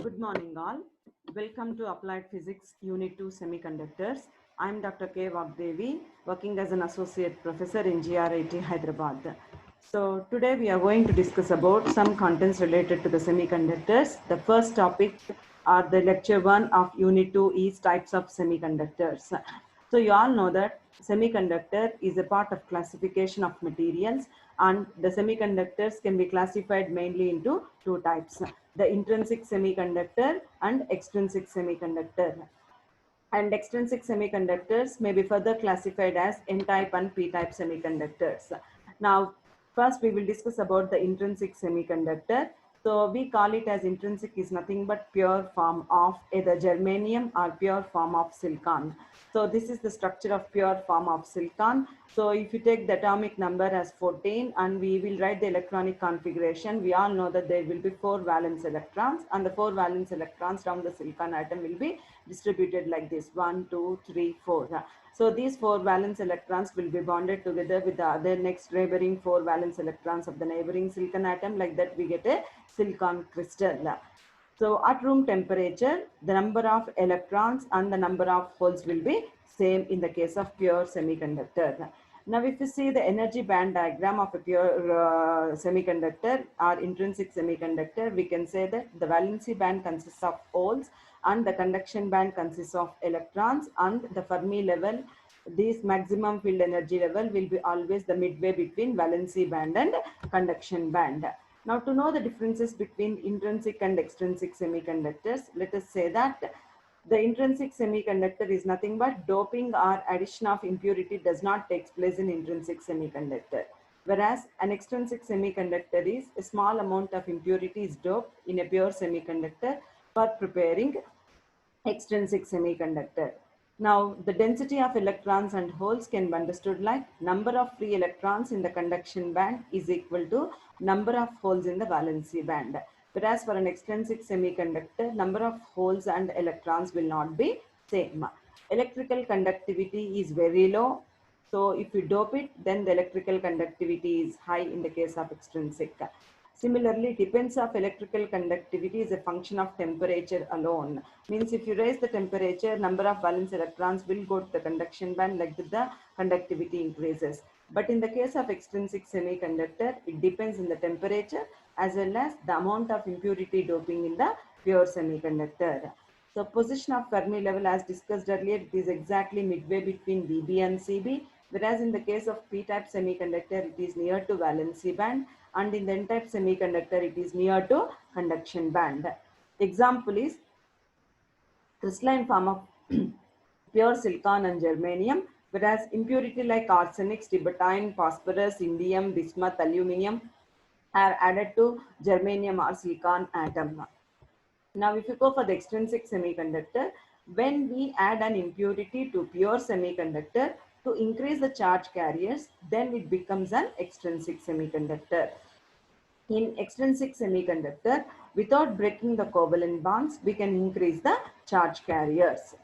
Good morning, all. Welcome to Applied Physics Unit 2 Semiconductors. I am Dr. K. Vagdevi, working as an Associate Professor in GRIT Hyderabad. So, today we are going to discuss about some contents related to the semiconductors. The first topic are the lecture 1 of Unit 2 is types of semiconductors. So, you all know that semiconductor is a part of classification of materials, and the semiconductors can be classified mainly into two types: the intrinsic semiconductor and extrinsic semiconductor. And extrinsic semiconductors may be further classified as n-type and p-type semiconductors. Now, first we will discuss about the intrinsic semiconductor. So we call it as intrinsic is nothing but pure form of either germanium or pure form of silicon. So this is the structure of pure form of silicon. So if you take the atomic number as 14 and we will write the electronic configuration, we all know that there will be 4 valence electrons, and the 4 valence electrons around the silicon atom will be distributed like this: 1, 2, 3, 4. So these 4 valence electrons will be bonded together with the other next neighboring 4 valence electrons of the neighboring silicon atom. Like that we get a silicon crystal. So at room temperature, the number of electrons and the number of holes will be same in the case of pure semiconductor. Now, if you see the energy band diagram of a pure semiconductor or intrinsic semiconductor, we can say that the valency band consists of holes and the conduction band consists of electrons, and the Fermi level, this maximum field energy level, will be always the midway between valency band and conduction band. Now, to know the differences between intrinsic and extrinsic semiconductors, let us say that the intrinsic semiconductor is nothing but doping or addition of impurity does not take place in intrinsic semiconductor. Whereas an extrinsic semiconductor is a small amount of impurity is doped in a pure semiconductor for preparing extrinsic semiconductor. Now, the density of electrons and holes can be understood like number of free electrons in the conduction band is equal to number of holes in the valency band. Whereas for an extrinsic semiconductor, number of holes and electrons will not be same. Electrical conductivity is very low. So if you dope it, then the electrical conductivity is high in the case of extrinsic. Similarly, depends of electrical conductivity is a function of temperature alone. Means if you raise the temperature, number of valence electrons will go to the conduction band, like that the conductivity increases. But in the case of extrinsic semiconductor, it depends on the temperature as well as the amount of impurity doping in the pure semiconductor. So position of Fermi level, as discussed earlier, it is exactly midway between VB and CB, whereas in the case of p-type semiconductor, it is near to valency band, and in the n-type semiconductor, it is near to conduction band. Example is crystalline form of pure silicon and germanium, whereas impurity like arsenic, stibitine, phosphorus, indium, bismuth, aluminium are added to germanium or silicon atom. Now, if you go for the extrinsic semiconductor, when we add an impurity to pure semiconductor to increase the charge carriers, then it becomes an extrinsic semiconductor. In extrinsic semiconductor, without breaking the covalent bonds, we can increase the charge carriers.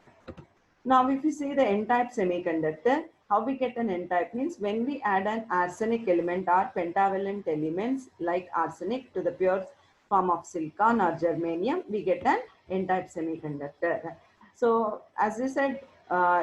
Now, if you see the n-type semiconductor, how we get an n-type means when we add an arsenic element or pentavalent elements like arsenic to the pure form of silicon or germanium, we get an n-type semiconductor. So, as I said,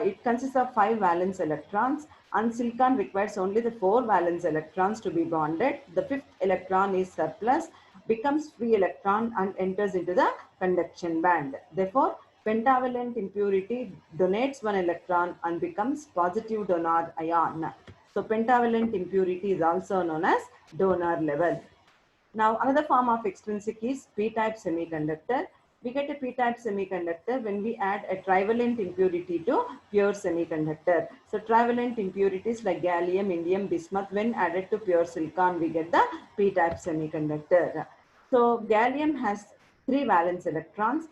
it consists of 5 valence electrons, and silicon requires only the 4 valence electrons to be bonded. The 5th electron is surplus, becomes free electron and enters into the conduction band. Therefore, pentavalent impurity donates 1 electron and becomes positive donor ion. So pentavalent impurity is also known as donor level. Now, another form of extrinsic is p-type semiconductor. We get a p-type semiconductor when we add a trivalent impurity to pure semiconductor. So trivalent impurities like gallium, indium, bismuth, when added to pure silicon, we get the p-type semiconductor. So gallium has 3 valence electrons.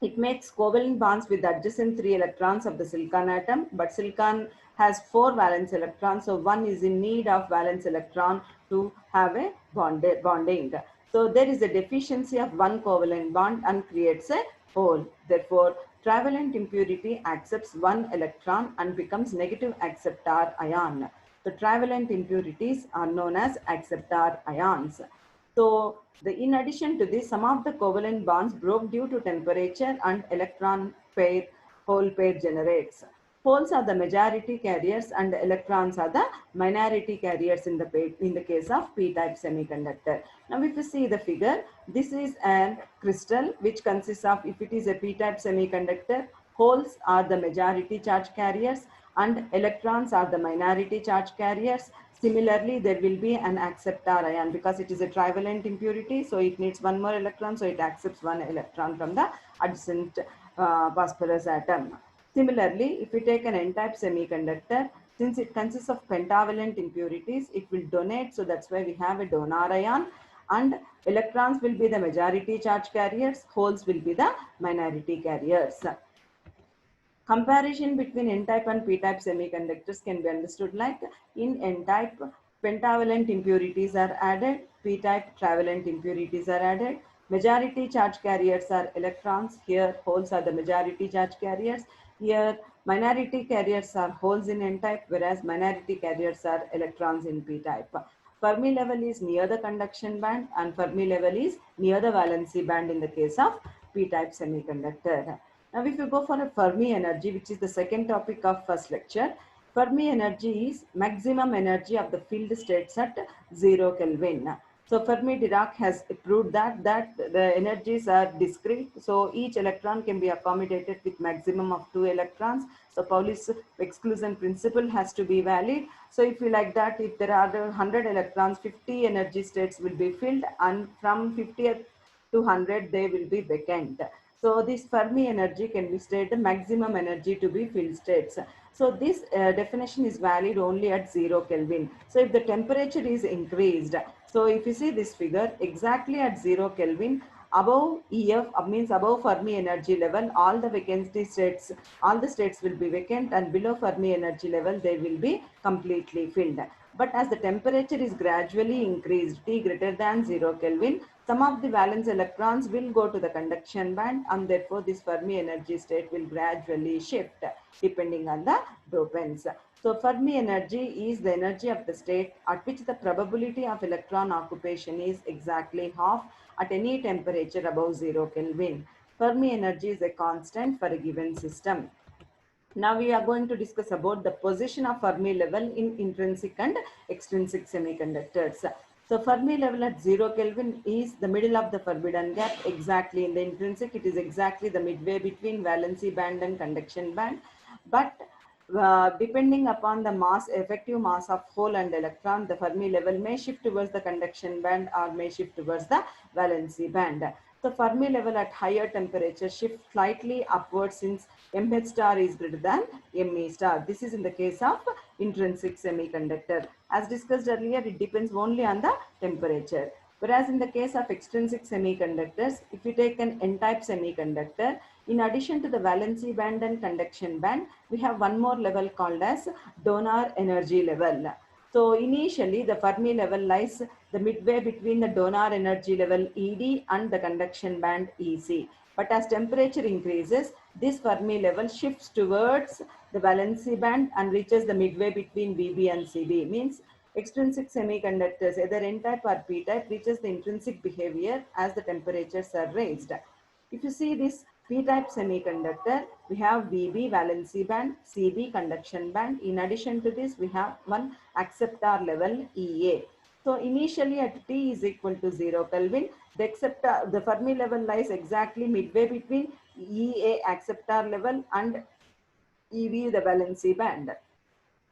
It makes covalent bonds with adjacent 3 electrons of the silicon atom, but silicon has 4 valence electrons, so one is in need of valence electron to have a bonding. So there is a deficiency of one covalent bond and creates a hole. Therefore, trivalent impurity accepts 1 electron and becomes negative acceptor ion. The trivalent impurities are known as acceptor ions. So in addition to this, some of the covalent bonds broke due to temperature and electron pair, hole pair generates. Holes are the majority carriers and electrons are the minority carriers in the case of p-type semiconductor. Now if you see the figure, this is a crystal which consists of, if it is a p-type semiconductor, holes are the majority charge carriers and electrons are the minority charge carriers. Similarly, there will be an acceptor ion because it is a trivalent impurity, so it needs one more electron, so it accepts one electron from the adjacent phosphorus atom. Similarly, if we take an n-type semiconductor, since it consists of pentavalent impurities, it will donate, so that's why we have a donor ion, and electrons will be the majority charge carriers, holes will be the minority carriers. Comparison between n-type and p-type semiconductors can be understood like, in n-type, pentavalent impurities are added, p-type trivalent impurities are added. Majority charge carriers are electrons, here holes are the majority charge carriers. Here minority carriers are holes in n-type, whereas minority carriers are electrons in p-type. Fermi level is near the conduction band and Fermi level is near the valency band in the case of p-type semiconductor. Now, if you go for a Fermi energy, which is the second topic of first lecture, Fermi energy is maximum energy of the field states at 0 Kelvin. So, Fermi-Dirac has proved that the energies are discrete. So, each electron can be accommodated with maximum of 2 electrons. So, Pauli's exclusion principle has to be valid. So, if you like that, if there are 100 electrons, 50 energy states will be filled, and from 50 to 100 they will be vacant. So this Fermi energy can be stated maximum energy to be filled states. So this definition is valid only at 0 Kelvin. So if the temperature is increased, so if you see this figure, exactly at 0 Kelvin, above EF means above Fermi energy level, all the vacancy states, all the states will be vacant, and below Fermi energy level, they will be completely filled. But as the temperature is gradually increased, T greater than 0 Kelvin, some of the valence electrons will go to the conduction band, and therefore this Fermi energy state will gradually shift depending on the dopants. So Fermi energy is the energy of the state at which the probability of electron occupation is exactly half at any temperature above 0 Kelvin. Fermi energy is a constant for a given system. Now we are going to discuss about the position of Fermi level in intrinsic and extrinsic semiconductors. So Fermi level at 0 Kelvin is the middle of the forbidden gap. Exactly in the intrinsic, it is exactly the midway between valency band and conduction band. But depending upon the mass, effective mass of hole and electron, the Fermi level may shift towards the conduction band or may shift towards the valency band. So Fermi level at higher temperature shifts slightly upwards since mh star is greater than me star. This is in the case of intrinsic semiconductor. As discussed earlier, it depends only on the temperature. Whereas in the case of extrinsic semiconductors, if you take an n-type semiconductor, in addition to the valency band and conduction band, we have one more level called as donor energy level. So initially the Fermi level lies the midway between the donor energy level ED and the conduction band EC. But as temperature increases, this Fermi level shifts towards the valency band and reaches the midway between VB and CB. Means extrinsic semiconductors, either n-type or p-type, reaches the intrinsic behavior as the temperatures are raised. If you see this p-type semiconductor, we have VB valency band, CB conduction band. In addition to this, we have one acceptor level EA. So initially at T is equal to 0 Kelvin, the Fermi level lies exactly midway between EA acceptor level and EV the valency band.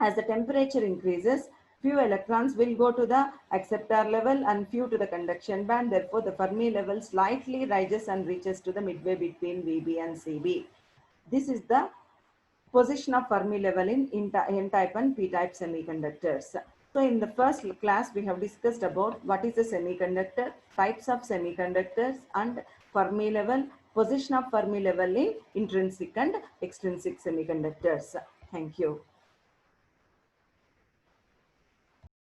As the temperature increases, few electrons will go to the acceptor level and few to the conduction band. Therefore, the Fermi level slightly rises and reaches to the midway between VB and CB. This is the position of Fermi level in n-type and p-type semiconductors. So in the first class, we have discussed about what is a semiconductor, types of semiconductors, and Fermi level, position of Fermi level in intrinsic and extrinsic semiconductors. Thank you.